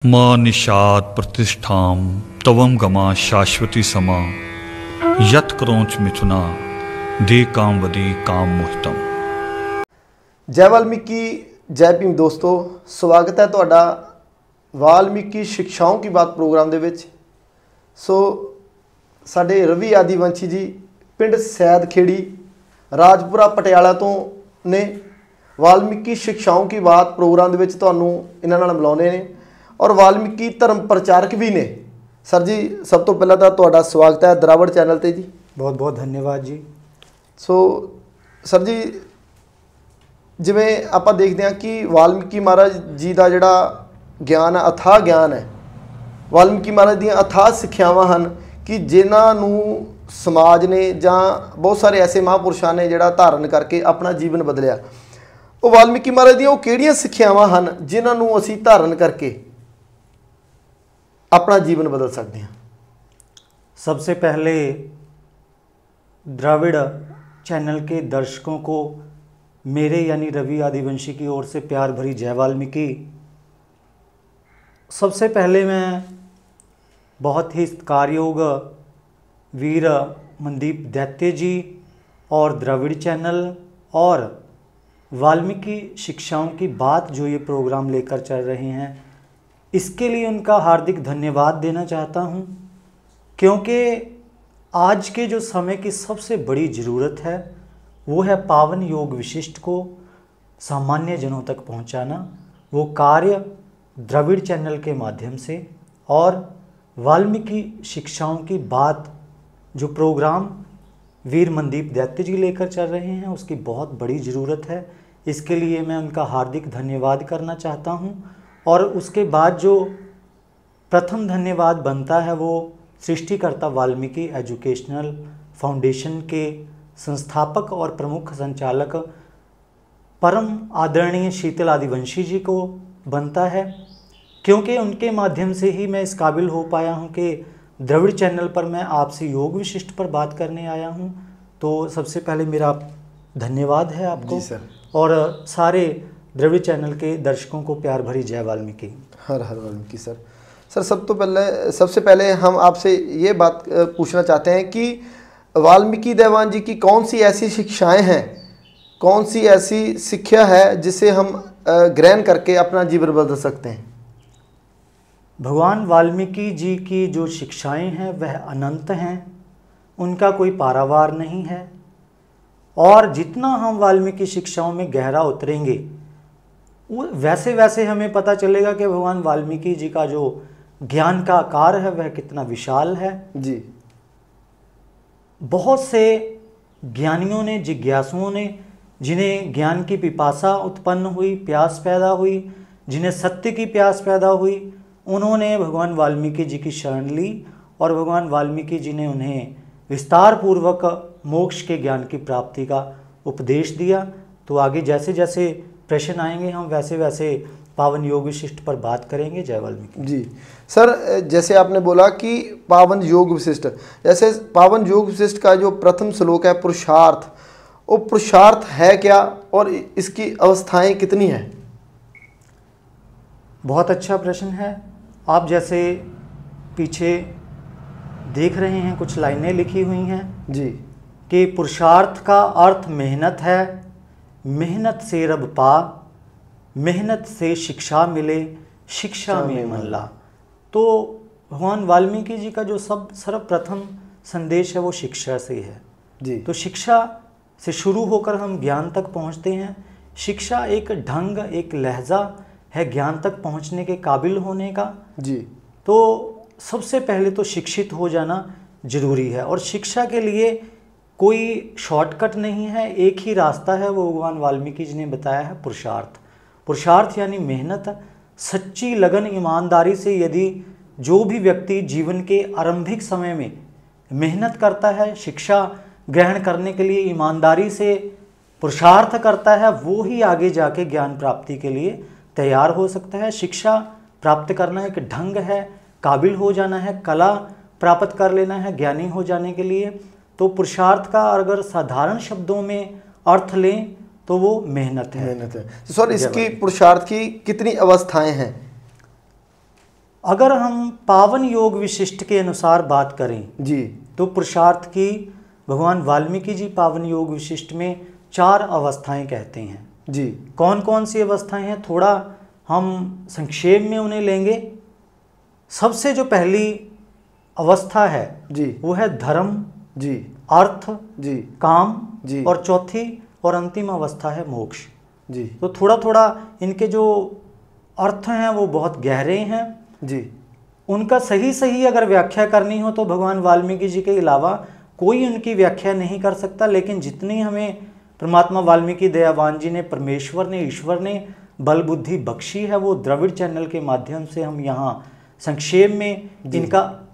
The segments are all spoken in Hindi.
माँ निषाद प्रतिष्ठाम तवम गमा शाश्वती समा यत क्रोच मिथुना दे काम वदी काम मुहतम। जय वाल्मीकि, जय भीम दोस्तों, स्वागत है तुहाडा वाल्मीकि शिक्षाओं की बात प्रोग्राम दे विच। सो साडे रवि आदिवंशी जी पिंड सैदखेड़ी राजपुरा पटियाला तो ने वाल्मीकि शिक्षाओं की बात प्रोग्राम दे विच तुहानूं इन्हां नाल मिलाउने ने और वाल्मीकि धर्म प्रचारक भी ने। सर जी, सब तो पहला तो तुहाडा स्वागत है द्रावड़ चैनल ते जी। बहुत बहुत धन्यवाद जी। सो सर जी, जिवें आपां देखते हैं कि वाल्मीकि महाराज जी का जिहड़ा ज्ञान है, अथाह ज्ञान है, वाल्मीकि महाराज दी अथाह सिੱਖਿਆਵਾਂ ਹਨ कि जिन्हां नूं समाज ने जां बहुत सारे ऐसे महापुरुषां ने जिहड़ा धारण करके अपना जीवन बदलिया। वो वाल्मीकि महाराज दी वो किहड़ियां सिੱਖਿਆਵਾਂ ਹਨ जिन्हां नूं असीं धारण करके अपना जीवन बदल सकते हैं? सबसे पहले द्राविड़ चैनल के दर्शकों को मेरे यानी रवि आदिवंशी की ओर से प्यार भरी जय वाल्मीकि। सबसे पहले मैं बहुत ही सत्कारयोग वीर मनदीप दैत्य जी और द्राविड़ चैनल और वाल्मीकि शिक्षाओं की बात जो ये प्रोग्राम लेकर चल रहे हैं, इसके लिए उनका हार्दिक धन्यवाद देना चाहता हूँ, क्योंकि आज के जो समय की सबसे बड़ी ज़रूरत है वो है पावन योग विशिष्ट को सामान्य जनों तक पहुँचाना। वो कार्य द्रविड़ चैनल के माध्यम से और वाल्मीकि शिक्षाओं की बात जो प्रोग्राम वीर मनदीप दैत्य जी लेकर चल रहे हैं, उसकी बहुत बड़ी ज़रूरत है। इसके लिए मैं उनका हार्दिक धन्यवाद करना चाहता हूँ। और उसके बाद जो प्रथम धन्यवाद बनता है वो सृष्टिकर्ता वाल्मीकि एजुकेशनल फाउंडेशन के संस्थापक और प्रमुख संचालक परम आदरणीय शीतल आदिवंशी जी को बनता है, क्योंकि उनके माध्यम से ही मैं इस काबिल हो पाया हूं कि द्रविड़ चैनल पर मैं आपसे योग विशिष्ट पर बात करने आया हूं। तो सबसे पहले मेरा धन्यवाद है आपको जी सर। और सारे द्रविड़ चैनल के दर्शकों को प्यार भरी जय वाल्मीकि। हर हर वाल्मीकि। सर सबसे पहले हम आपसे ये बात पूछना चाहते हैं कि वाल्मीकि देवान जी की कौन सी ऐसी शिक्षाएं हैं, कौन सी ऐसी शिक्षा है जिसे हम ग्रहण करके अपना जीवन बदल सकते हैं? भगवान वाल्मीकि जी की जो शिक्षाएं हैं वह अनंत हैं, उनका कोई पारावार नहीं है। और जितना हम वाल्मीकि शिक्षाओं में गहरा उतरेंगे वैसे वैसे हमें पता चलेगा कि भगवान वाल्मीकि जी का जो ज्ञान का आकार है वह कितना विशाल है जी। बहुत से ज्ञानियों ने, जिज्ञासुओं ने, जिन्हें ज्ञान की पिपासा उत्पन्न हुई, प्यास पैदा हुई, जिन्हें सत्य की प्यास पैदा हुई, उन्होंने भगवान वाल्मीकि जी की शरण ली और भगवान वाल्मीकि जी ने उन्हें विस्तार पूर्वक मोक्ष के ज्ञान की प्राप्ति का उपदेश दिया। तो आगे जैसे जैसे प्रश्न आएंगे हम वैसे वैसे पावन योग विशिष्ट पर बात करेंगे। जय वाल्मीकि जी। सर, जैसे आपने बोला कि पावन योग विशिष्ट, जैसे पावन योग विशिष्ट का जो प्रथम श्लोक है पुरुषार्थ, वो पुरुषार्थ है क्या और इसकी अवस्थाएं कितनी हैं? बहुत अच्छा प्रश्न है। आप जैसे पीछे देख रहे हैं कुछ लाइनें लिखी हुई हैं जी कि पुरुषार्थ का अर्थ मेहनत है, मेहनत से रब पा, मेहनत से शिक्षा मिले, शिक्षा में मन ला। तो भगवान वाल्मीकि जी का जो सर्वप्रथम संदेश है वो शिक्षा से है जी। तो शिक्षा से शुरू होकर हम ज्ञान तक पहुंचते हैं। शिक्षा एक ढंग, एक लहजा है ज्ञान तक पहुंचने के काबिल होने का जी। तो सबसे पहले तो शिक्षित हो जाना जरूरी है और शिक्षा के लिए कोई शॉर्टकट नहीं है, एक ही रास्ता है, वो भगवान वाल्मीकि जी ने बताया है, पुरुषार्थ। पुरुषार्थ यानी मेहनत, सच्ची लगन, ईमानदारी से यदि जो भी व्यक्ति जीवन के आरंभिक समय में मेहनत करता है, शिक्षा ग्रहण करने के लिए ईमानदारी से पुरुषार्थ करता है, वो ही आगे जाके ज्ञान प्राप्ति के लिए तैयार हो सकता है। शिक्षा प्राप्त करना एक ढंग है, काबिल हो जाना है, कला प्राप्त कर लेना है ज्ञानी हो जाने के लिए। तो पुरुषार्थ का अगर साधारण शब्दों में अर्थ लें तो वो मेहनत है। सर, इसकी पुरुषार्थ की कितनी अवस्थाएं हैं? अगर हम पावन योग विशिष्ट के अनुसार बात करें जी तो पुरुषार्थ की भगवान वाल्मीकि जी पावन योग विशिष्ट में 4 अवस्थाएं कहते हैं। जी कौन कौन सी अवस्थाएं हैं, थोड़ा हम संक्षेप में उन्हें लेंगे। सबसे जो पहली अवस्था है जी वो है धर्म, जी अर्थ, जी काम जी और चौथी और अंतिम अवस्था है मोक्ष। जी तो थोड़ा थोड़ा इनके जो अर्थ हैं वो बहुत गहरे हैं। जी उनका सही सही अगर व्याख्या करनी हो तो भगवान वाल्मीकि जी के अलावा कोई उनकी व्याख्या नहीं कर सकता, लेकिन जितनी हमें परमात्मा वाल्मीकि दयावान जी ने, परमेश्वर ने, ईश्वर ने बल बुद्धि बख्शी है, वो द्रविड़ चैनल के माध्यम से हम यहाँ संक्षेप में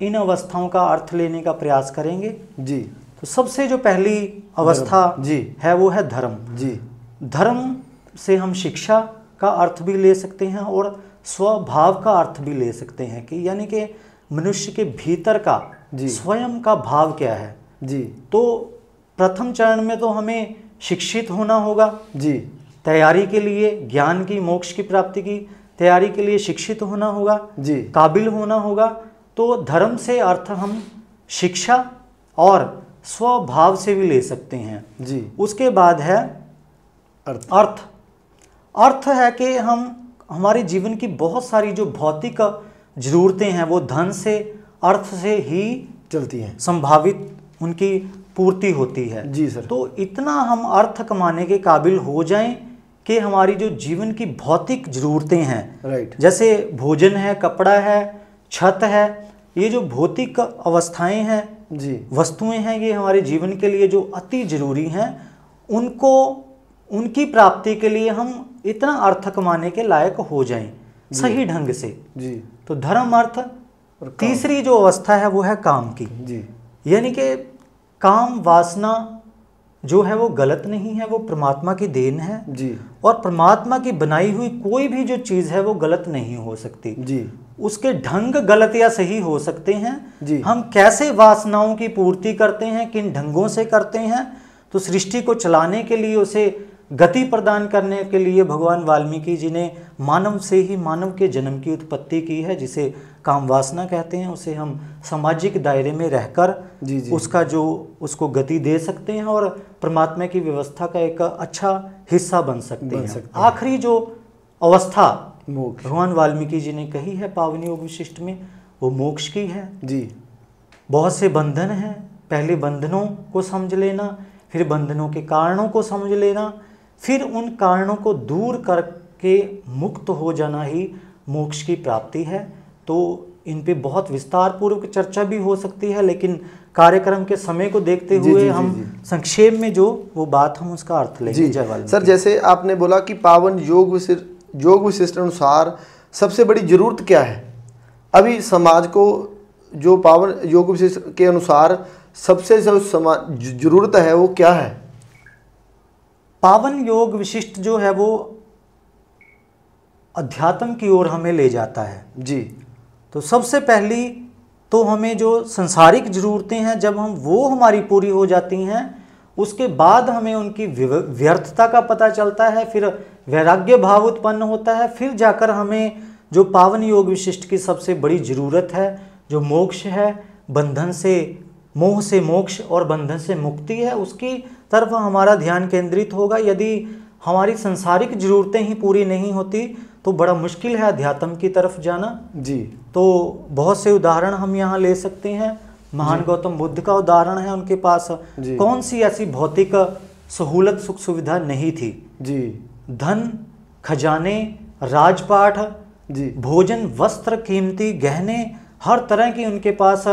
इन अवस्थाओं का अर्थ लेने का प्रयास करेंगे। जी तो सबसे जो पहली अवस्था जी है वो है धर्म। जी धर्म से हम शिक्षा का अर्थ भी ले सकते हैं और स्वभाव का अर्थ भी ले सकते हैं कि यानी कि मनुष्य के भीतर का जी स्वयं का भाव क्या है। जी तो प्रथम चरण में तो हमें शिक्षित होना होगा। जी तैयारी के लिए, ज्ञान की, मोक्ष की प्राप्ति की तैयारी के लिए शिक्षित होना होगा, जी काबिल होना होगा। तो धर्म से अर्थ हम शिक्षा और स्वभाव से भी ले सकते हैं। जी उसके बाद है अर्थ। अर्थ है कि हमारे जीवन की बहुत सारी जो भौतिक जरूरतें हैं वो धन से, अर्थ से ही चलती हैं, संभावित उनकी पूर्ति होती है। जी सर। तो इतना हम अर्थ कमाने के काबिल हो जाएं कि हमारी जो जीवन की भौतिक जरूरतें हैं, राइट, जैसे भोजन है, कपड़ा है, छत है, ये जो भौतिक अवस्थाएं हैं, जी वस्तुएं हैं, ये हमारे जीवन के लिए जो अति जरूरी हैं, उनकी प्राप्ति के लिए हम इतना अर्थ कमाने के लायक हो जाएं सही ढंग से। जी तो धर्म, अर्थ। तीसरी जो अवस्था है वो है काम की। जी यानी कि काम वासना जो है वो गलत नहीं है, वो परमात्मा की देन है। जी और परमात्मा की बनाई हुई कोई भी जो चीज़ है वो गलत नहीं हो सकती। जी उसके ढंग गलत या सही हो सकते हैं। जी हम कैसे वासनाओं की पूर्ति करते हैं, किन ढंगों से करते हैं, तो सृष्टि को चलाने के लिए, उसे गति प्रदान करने के लिए भगवान वाल्मीकि जी ने मानव से ही मानव के जन्म की उत्पत्ति की है, जिसे काम वासना कहते हैं। उसे हम सामाजिक दायरे में रहकर जी जी उसको गति दे सकते हैं और परमात्मा की व्यवस्था का एक अच्छा हिस्सा बन सकते हैं। आखिरी जो अवस्था मोक्ष भगवान वाल्मीकि जी ने कही है पावन योग विशिष्ट में, वो मोक्ष की है। जी बहुत से बंधन हैं, पहले बंधनों को समझ लेना, फिर बंधनों के कारणों को समझ लेना, फिर उन कारणों को दूर करके मुक्त हो जाना ही मोक्ष की प्राप्ति है। तो इन पे बहुत विस्तार पूर्वक चर्चा भी हो सकती है, लेकिन कार्यक्रम के समय को देखते हुए हम संक्षेप में जो वो बात हम उसका अर्थ लेंगे। जय वाल्मीकि। सर, जैसे आपने बोला कि पावन योग विशिष्ट अनुसार सबसे बड़ी जरूरत क्या है अभी समाज को, जो पावन योग विशिष्ट के अनुसार सबसे जो जरूरत है वो क्या है? पावन योग विशिष्ट जो है वो अध्यात्म की ओर हमें ले जाता है। जी। तो सबसे पहली तो हमें जो संसारिक जरूरतें हैं, जब वो हमारी पूरी हो जाती हैं, उसके बाद हमें उनकी व्यर्थता का पता चलता है, फिर वैराग्य भाव उत्पन्न होता है, फिर जाकर हमें जो पावन योग विशिष्ट की सबसे बड़ी ज़रूरत है, जो मोक्ष है, बंधन से, मोह से मोक्ष और बंधन से मुक्ति है, उसकी तरफ हमारा ध्यान केंद्रित होगा। यदि हमारी संसारिक ज़रूरतें ही पूरी नहीं होती तो बड़ा मुश्किल है अध्यात्म की तरफ जाना। जी। तो बहुत से उदाहरण हम यहाँ ले सकते हैं। महान गौतम बुद्ध का उदाहरण है, उनके पास कौन सी ऐसी भौतिक सहूलत, सुख सुविधा नहीं थी। जी। धन, खजाने, राजपाट, जी, भोजन, वस्त्र, कीमती गहने, हर तरह की उनके पास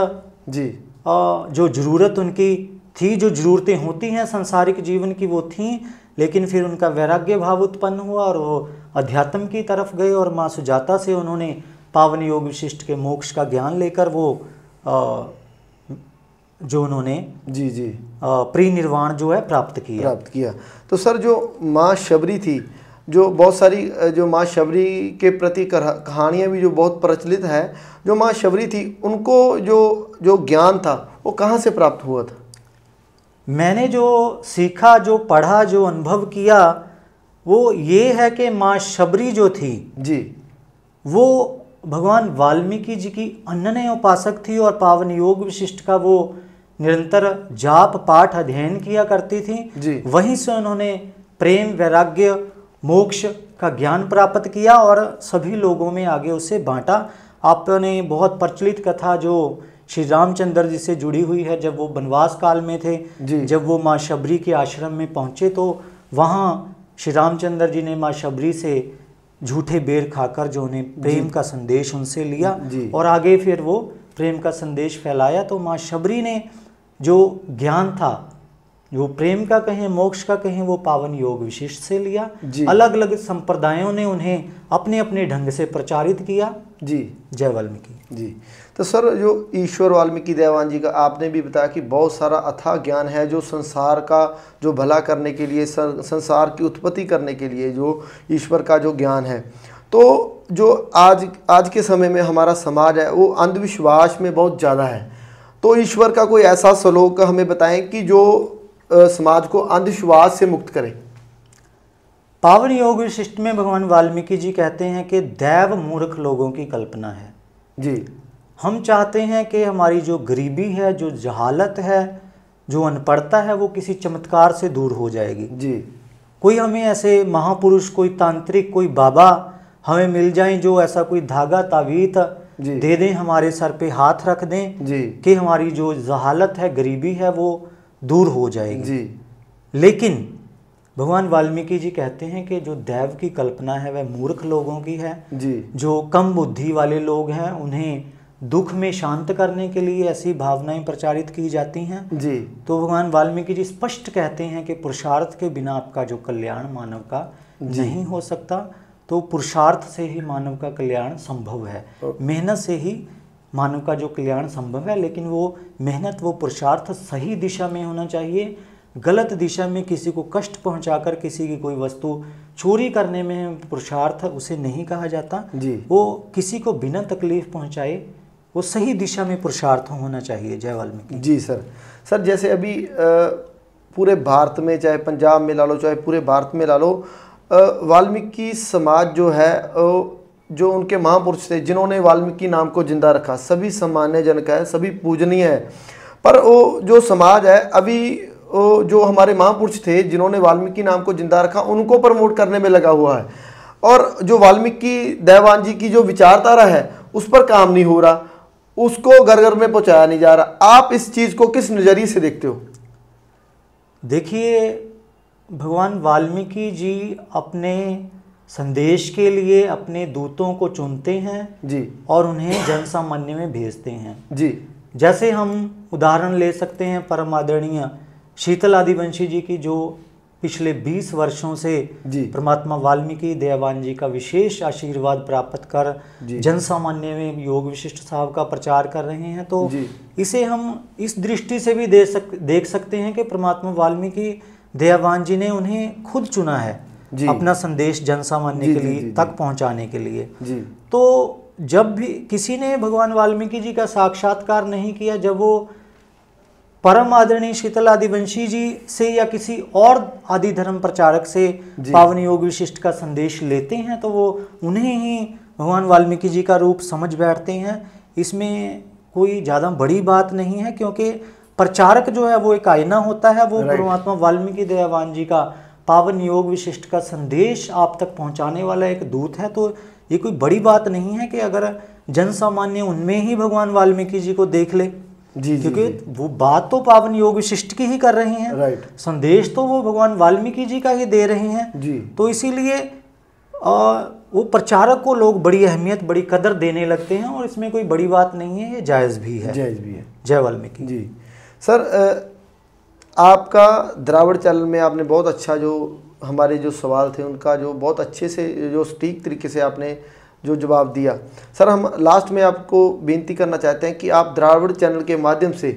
जी जो ज़रूरत उनकी थी, जो ज़रूरतें होती हैं संसारिक जीवन की, वो थीं। लेकिन फिर उनका वैराग्य भाव उत्पन्न हुआ और वो अध्यात्म की तरफ गए और माँ सुजाता से उन्होंने पावन योग विशिष्ट के मोक्ष का ज्ञान लेकर वो जो उन्होंने जी जी परिनिर्वाण जो है प्राप्त किया। तो सर, जो माँ शबरी थी, जो बहुत सारी जो माँ शबरी के प्रति कहानियाँ भी जो बहुत प्रचलित है, जो माँ शबरी थी उनको जो ज्ञान था वो कहाँ से प्राप्त हुआ था? मैंने जो सीखा, जो पढ़ा, जो अनुभव किया, वो ये है कि माँ शबरी जो थी जी, वो भगवान वाल्मीकि जी की अनन्य उपासक थी और पावन योग विशिष्ट का वो निरंतर जाप पाठ अध्ययन किया करती थी। जी। वहीं से उन्होंने प्रेम, वैराग्य, मोक्ष का ज्ञान प्राप्त किया और सभी लोगों में आगे उसे बांटा। आपने बहुत प्रचलित कथा जो श्री रामचंद्र जी से जुड़ी हुई है, जब वो वनवास काल में थे, जी। जब वो माँ शबरी के आश्रम में पहुँचे तो वहाँ श्री रामचंद्र जी ने माँ शबरी से झूठे बेर खाकर जो उन्हें प्रेम का संदेश उनसे लिया जी। और आगे फिर वो प्रेम का संदेश फैलाया। तो माँ शबरी ने जो ज्ञान था, जो प्रेम का कहें, मोक्ष का कहें, वो पावन योग विशिष्ट से लिया। जी। अलग अलग संप्रदायों ने उन्हें अपने अपने ढंग से प्रचारित किया। जी। जय वाल्मीकि जी। तो सर, जो ईश्वर वाल्मीकि दयावान जी का आपने भी बताया कि बहुत सारा अथाह ज्ञान है जो संसार का जो भला करने के लिए, संसार की उत्पत्ति करने के लिए जो ईश्वर का जो ज्ञान है। तो जो आज के समय में हमारा समाज है वो अंधविश्वास में बहुत ज़्यादा है। तो ईश्वर का कोई ऐसा श्लोक हमें बताएं कि जो समाज को अंधविश्वास से मुक्त करे। पावन योग विशिष्ट में भगवान वाल्मीकि जी कहते हैं कि दैव मूर्ख लोगों की कल्पना है। जी। हम चाहते हैं कि हमारी जो गरीबी है, जो जहालत है, जो अनपढ़ता है, वो किसी चमत्कार से दूर हो जाएगी। जी। कोई हमें ऐसे महापुरुष, कोई तांत्रिक, कोई बाबा हमें मिल जाएं जो ऐसा कोई धागा तावीत दे दें, हमारे सर पे हाथ रख दें जी। कि हमारी जो जहालत है, गरीबी है, वो दूर हो जाएगी। जी। लेकिन भगवान वाल्मीकि जी कहते हैं कि जो दैव की कल्पना है वह मूर्ख लोगों की है। जी। जो कम बुद्धि वाले लोग हैं उन्हें दुख में शांत करने के लिए ऐसी भावनाएं प्रचारित की जाती हैं। जी। तो भगवान वाल्मीकि जी स्पष्ट कहते हैं कि पुरुषार्थ के बिना आपका जो कल्याण मानव का नहीं हो सकता। तो पुरुषार्थ से ही मानव का कल्याण संभव है, मेहनत से ही मानव का जो कल्याण संभव है। लेकिन वो मेहनत, वो पुरुषार्थ सही दिशा में होना चाहिए। गलत दिशा में किसी को कष्ट पहुंचाकर किसी की कोई वस्तु चोरी करने में पुरुषार्थ उसे नहीं कहा जाता। जी। वो किसी को बिना तकलीफ पहुंचाए, वो सही दिशा में पुरुषार्थ होना चाहिए। जय वाल्मीकि। जी सर, जैसे अभी पूरे भारत में, चाहे पंजाब में ला लो, चाहे पूरे भारत में ला लो, वाल्मीकि समाज जो है, जो उनके महापुरुष थे जिन्होंने वाल्मीकि नाम को जिंदा रखा, सभी सामान्य जन का है, सभी पूजनीय है। पर वो जो समाज है अभी, जो हमारे महापुरुष थे जिन्होंने वाल्मीकि नाम को जिंदा रखा, उनको प्रमोट करने में लगा हुआ है। और जो वाल्मीकि दयावान जी की जो विचारधारा है उस पर काम नहीं हो रहा, उसको घर घर में पहुंचाया नहीं जा रहा। आप इस चीज़ को किस नज़रिए से देखते हो? देखिए, भगवान वाल्मीकि जी अपने संदेश के लिए अपने दूतों को चुनते हैं जी। और उन्हें जन सामान्य में भेजते हैं। जी। जैसे हम उदाहरण ले सकते हैं परम आदरणीय शीतल आदिवंशी जी की, जो पिछले 20 वर्षों से परमात्मा वाल्मीकि दयावान जी का विशेष आशीर्वाद प्राप्त कर जन सामान्य में योग विशिष्ट साहब का प्रचार कर रहे हैं। तो इसे हम इस दृष्टि से भी देख सकते हैं कि परमात्मा वाल्मीकि दयावान जी ने उन्हें खुद चुना है अपना संदेश जन सामान्य के लिए तक पहुंचाने के लिए। तो जब भी किसी ने भगवान वाल्मीकि जी का साक्षात्कार नहीं किया, जब वो परम आदरणीय शीतल आदिवंशी जी से या किसी और आदि धर्म प्रचारक से पावन योग विशिष्ट का संदेश लेते हैं, तो वो उन्हें ही भगवान वाल्मीकि जी का रूप समझ बैठते हैं। इसमें कोई ज़्यादा बड़ी बात नहीं है, क्योंकि प्रचारक जो है वो एक आईना होता है, वो परमात्मा वाल्मीकि दयावान जी का पावन योग विशिष्ट का संदेश आप तक पहुंचाने वाला एक दूत है। तो ये कोई बड़ी बात नहीं है कि अगर जन सामान्य उनमें ही भगवान वाल्मीकि जी को देख ले, क्योंकि वो बात तो पावन योग विशिष्ट की ही कर रहे हैं, संदेश तो वो भगवान वाल्मीकि जी का ही दे रहे हैं। तो इसीलिए वो प्रचारक को लोग बड़ी अहमियत, बड़ी कदर देने लगते हैं और इसमें कोई बड़ी बात नहीं है, ये जायज़ भी है। जय वाल्मीकि जी। सर, आपका द्राविड़ चैनल में आपने बहुत अच्छा, जो हमारे जो सवाल थे उनका जो बहुत अच्छे से, जो सटीक तरीके से आपने जो जवाब दिया। सर, हम लास्ट में आपको बेनती करना चाहते हैं कि आप द्राविड़ चैनल के माध्यम से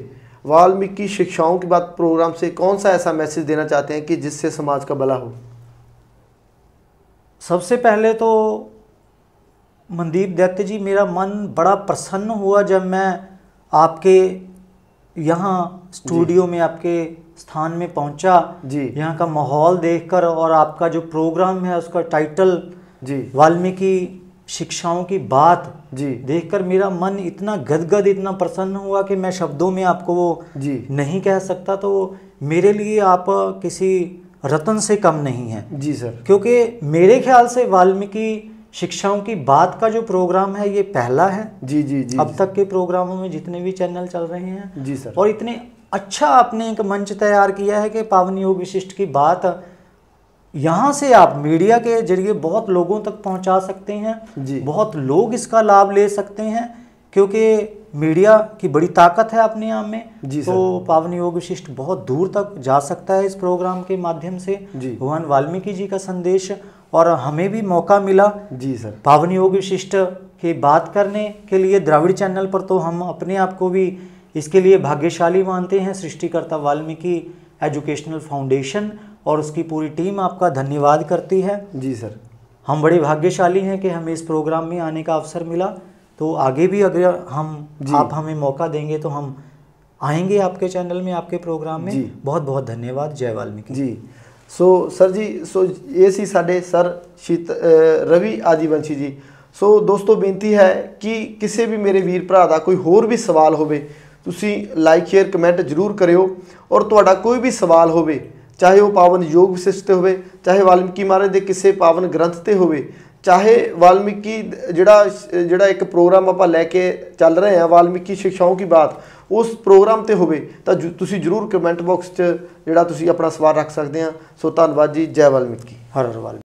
वाल्मीकि शिक्षाओं की बात प्रोग्राम से कौन सा ऐसा मैसेज देना चाहते हैं कि जिससे समाज का भला हो? सबसे पहले तो मनदीप दैत्य जी, मेरा मन बड़ा प्रसन्न हुआ जब मैं आपके यहाँ स्टूडियो में, आपके स्थान में पहुँचा। यहाँ का माहौल देखकर और आपका जो प्रोग्राम है उसका टाइटल वाल्मीकि शिक्षाओं की बात जी देखकर मेरा मन इतना गदगद, इतना प्रसन्न हुआ कि मैं शब्दों में आपको वो जी नहीं कह सकता। तो मेरे लिए आप किसी रत्न से कम नहीं हैं। जी सर। क्योंकि मेरे ख्याल से वाल्मीकि शिक्षाओं की बात का जो प्रोग्राम है ये पहला है। जी जी जी अब तक के प्रोग्रामों में जितने भी चैनल चल रहे हैं जी सर। और इतने अच्छा आपने एक मंच तैयार किया है कि पावन योग विशिष्ट की बात यहाँ से आप मीडिया के जरिए बहुत लोगों तक पहुँचा सकते हैं। जी बहुत लोग इसका लाभ ले सकते हैं क्योंकि मीडिया की बड़ी ताकत है अपने आप में। जी तो पावन योग विशिष्ट बहुत दूर तक जा सकता है इस प्रोग्राम के माध्यम से। जी भगवान वाल्मीकि जी का संदेश, और हमें भी मौका मिला जी सर पावन योग विशिष्ट की बात करने के लिए द्रविड़ चैनल पर। तो हम अपने आप को भी इसके लिए भाग्यशाली मानते हैं। सृष्टिकर्ता वाल्मीकि एजुकेशनल फाउंडेशन और उसकी पूरी टीम आपका धन्यवाद करती है। जी सर। हम बड़े भाग्यशाली हैं कि हमें इस प्रोग्राम में आने का अवसर मिला। तो आगे भी अगर आप हमें मौका देंगे तो हम आएंगे आपके चैनल में, आपके प्रोग्राम में। बहुत बहुत धन्यवाद। जय वाल्मीकि जी। सो सर जी, सो ये सी साडे सर रवि आदिवंशी जी। सो दोस्तों बेनती है कि किसी भी मेरे वीर भरा का कोई होर भी सवाल होवे, तुसी लाइक शेयर कमेंट जरूर करियो। और तुहाडा कोई भी सवाल होवे, चाहे वो पावन योग विशिष्ट ते होवे, चाहे वाल्मीकि महाराज के किसी पावन ग्रंथ ते होवे, चाहे वाल्मीकि जिहड़ा एक प्रोग्राम आपां लैके चल रहे हैं वाल्मीकि शिक्षाओं की बात, उस प्रोग्राम ते होवे तां तुसी जरूर कमेंट बॉक्स च जिहड़ा तुसी अपना सवाल रख सकते हैं। सो धन्नवाद जी। जय वाल्मीकि। हर हर वाल्मीकि।